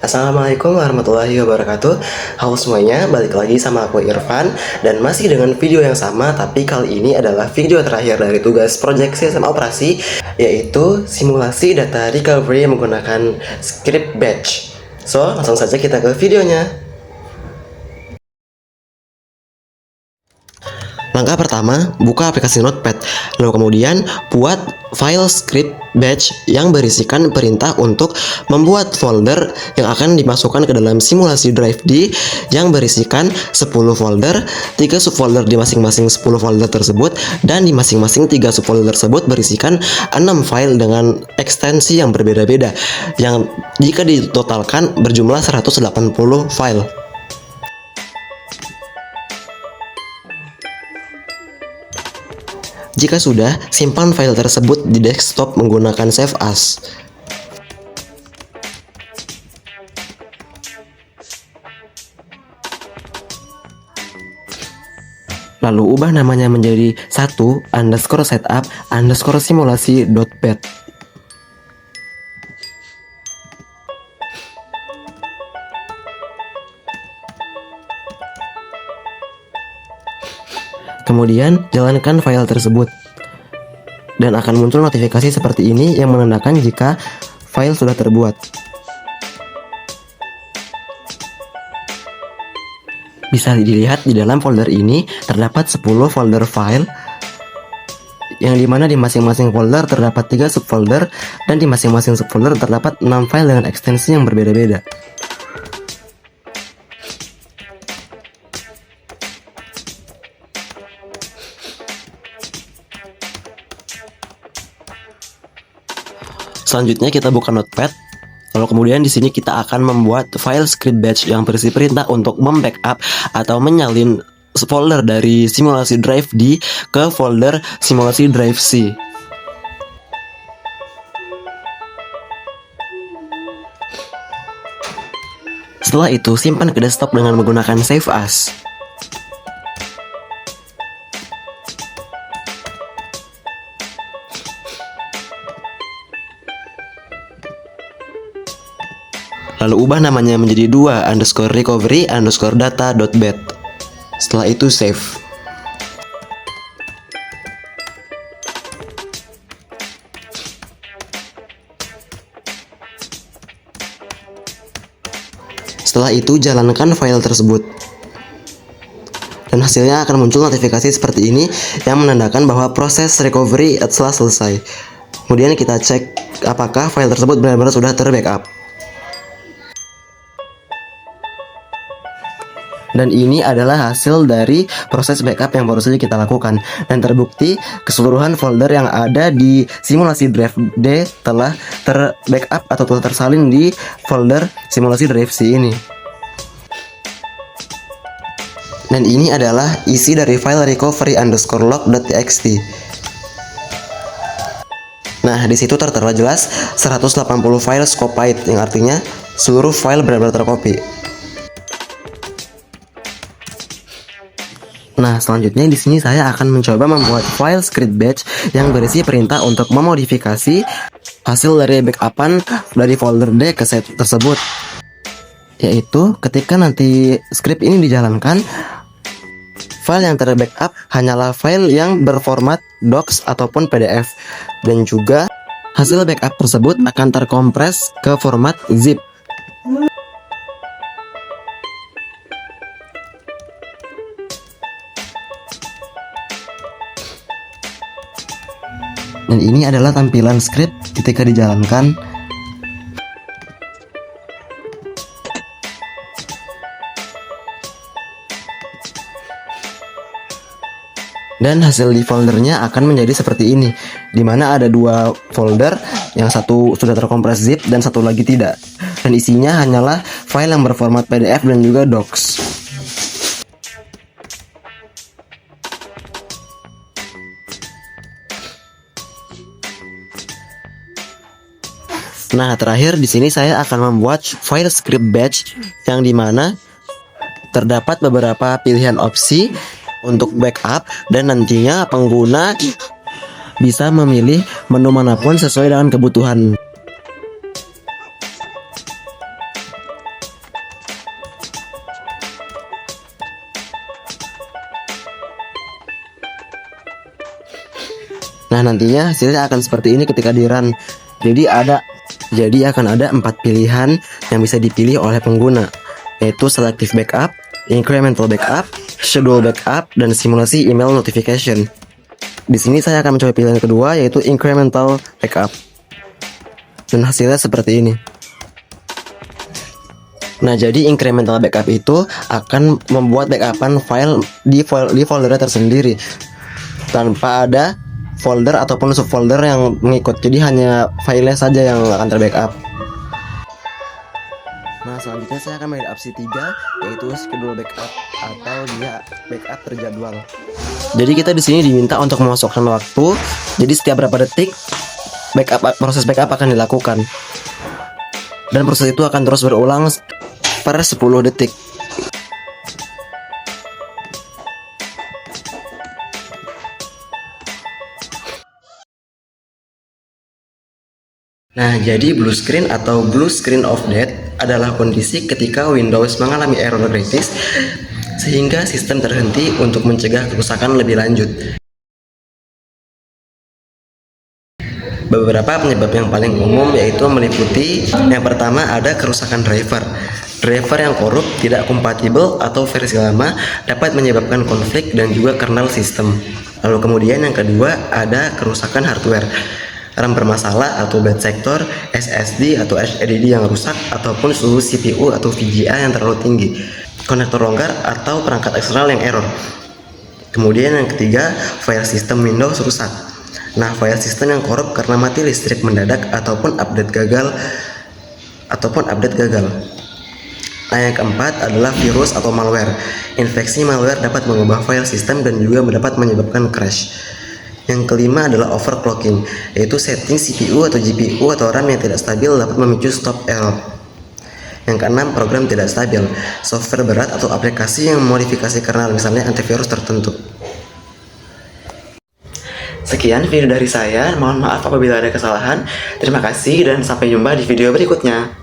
Assalamualaikum warahmatullahi wabarakatuh. Halo semuanya, balik lagi sama aku Irfan. Dan masih dengan video yang sama, tapi kali ini adalah video terakhir dari tugas proyek sistem operasi, yaitu simulasi data recovery menggunakan script batch. So, langsung saja kita ke videonya. Langkah pertama, buka aplikasi Notepad, lalu kemudian buat file script batch yang berisikan perintah untuk membuat folder yang akan dimasukkan ke dalam simulasi drive D yang berisikan 10 folder, 3 subfolder di masing-masing 10 folder tersebut, dan di masing-masing 3 subfolder tersebut berisikan 6 file dengan ekstensi yang berbeda-beda, yang jika ditotalkan berjumlah 180 file. Jika sudah, simpan file tersebut di desktop menggunakan Save As. Lalu ubah namanya menjadi 1_setup_simulasi.bat. Kemudian jalankan file tersebut dan akan muncul notifikasi seperti ini yang menandakan jika file sudah terbuat. Bisa dilihat di dalam folder ini terdapat 10 folder file, yang dimana di masing-masing folder terdapat 3 subfolder, dan di masing-masing subfolder terdapat 6 file dengan ekstensi yang berbeda-beda. Selanjutnya kita buka Notepad. Lalu kemudian di sini kita akan membuat file script batch yang berisi perintah untuk membackup atau menyalin folder dari simulasi drive D ke folder simulasi drive C. Setelah itu simpan ke desktop dengan menggunakan Save As. Lalu ubah namanya menjadi 2_recovery_data.bat. Setelah itu save. Setelah itu jalankan file tersebut, dan hasilnya akan muncul notifikasi seperti ini yang menandakan bahwa proses recovery telah selesai. Kemudian kita cek apakah file tersebut benar-benar sudah terbackup. Dan ini adalah hasil dari proses backup yang baru saja kita lakukan, dan terbukti keseluruhan folder yang ada di simulasi drive D telah terbackup atau telah tersalin di folder simulasi drive C ini. Dan ini adalah isi dari file recovery_log.txt. Nah, di situ tertera jelas 180 file copied, yang artinya seluruh file benar-benar tercopy. Nah, selanjutnya di sini saya akan mencoba membuat file script batch yang berisi perintah untuk memodifikasi hasil dari backupan dari folder D ke set tersebut. Yaitu ketika nanti script ini dijalankan, file yang terbackup hanyalah file yang berformat docs ataupun PDF, dan juga hasil backup tersebut akan terkompres ke format zip. Dan ini adalah tampilan script ketika dijalankan. Dan hasil di foldernya akan menjadi seperti ini, dimana ada 2 folder, yang satu sudah terkompres zip dan satu lagi tidak. Dan isinya hanyalah file yang berformat PDF dan juga docs. Nah, terakhir di sini saya akan membuat file script batch yang dimana terdapat beberapa pilihan opsi untuk backup, dan nantinya pengguna bisa memilih menu manapun sesuai dengan kebutuhan. Nah, nantinya hasilnya akan seperti ini ketika di run. Jadi akan ada 4 pilihan yang bisa dipilih oleh pengguna, yaitu selective backup, incremental backup, schedule backup, dan simulasi email notification. Di sini saya akan mencoba pilihan kedua, yaitu incremental backup. Dan hasilnya seperti ini. Nah, jadi incremental backup itu akan membuat backupan file di foldernya tersendiri tanpa ada folder ataupun subfolder yang mengikut. Jadi hanya filenya saja yang akan terbackup. Nah, selanjutnya saya akan main opsi 3, yaitu schedule backup atau dia backup terjadwal. Jadi kita di sini diminta untuk memasukkan waktu. Jadi setiap berapa detik proses backup akan dilakukan. Dan proses itu akan terus berulang per 10 detik. Nah, jadi blue screen atau blue screen of death adalah kondisi ketika Windows mengalami error kritis sehingga sistem terhenti untuk mencegah kerusakan lebih lanjut. Beberapa penyebab yang paling umum yaitu meliputi yang pertama ada kerusakan driver. Driver yang korup, tidak kompatibel, atau versi lama dapat menyebabkan konflik dan juga kernel sistem. Lalu kemudian yang kedua ada kerusakan hardware. RAM bermasalah atau bad sector, SSD atau HDD yang rusak, ataupun suhu CPU atau VGA yang terlalu tinggi, konektor longgar atau perangkat eksternal yang error. Kemudian yang ketiga, file system Windows rusak. Nah, file system yang korup karena mati listrik mendadak ataupun update gagal. Nah, yang keempat adalah virus atau malware. Infeksi malware dapat mengubah file system dan juga dapat menyebabkan crash. Yang kelima adalah overclocking, yaitu setting CPU atau GPU atau RAM yang tidak stabil dapat memicu stop error. Yang keenam, program tidak stabil, software berat atau aplikasi yang memodifikasi kernel, misalnya antivirus tertentu. Sekian video dari saya, mohon maaf apabila ada kesalahan. Terima kasih dan sampai jumpa di video berikutnya.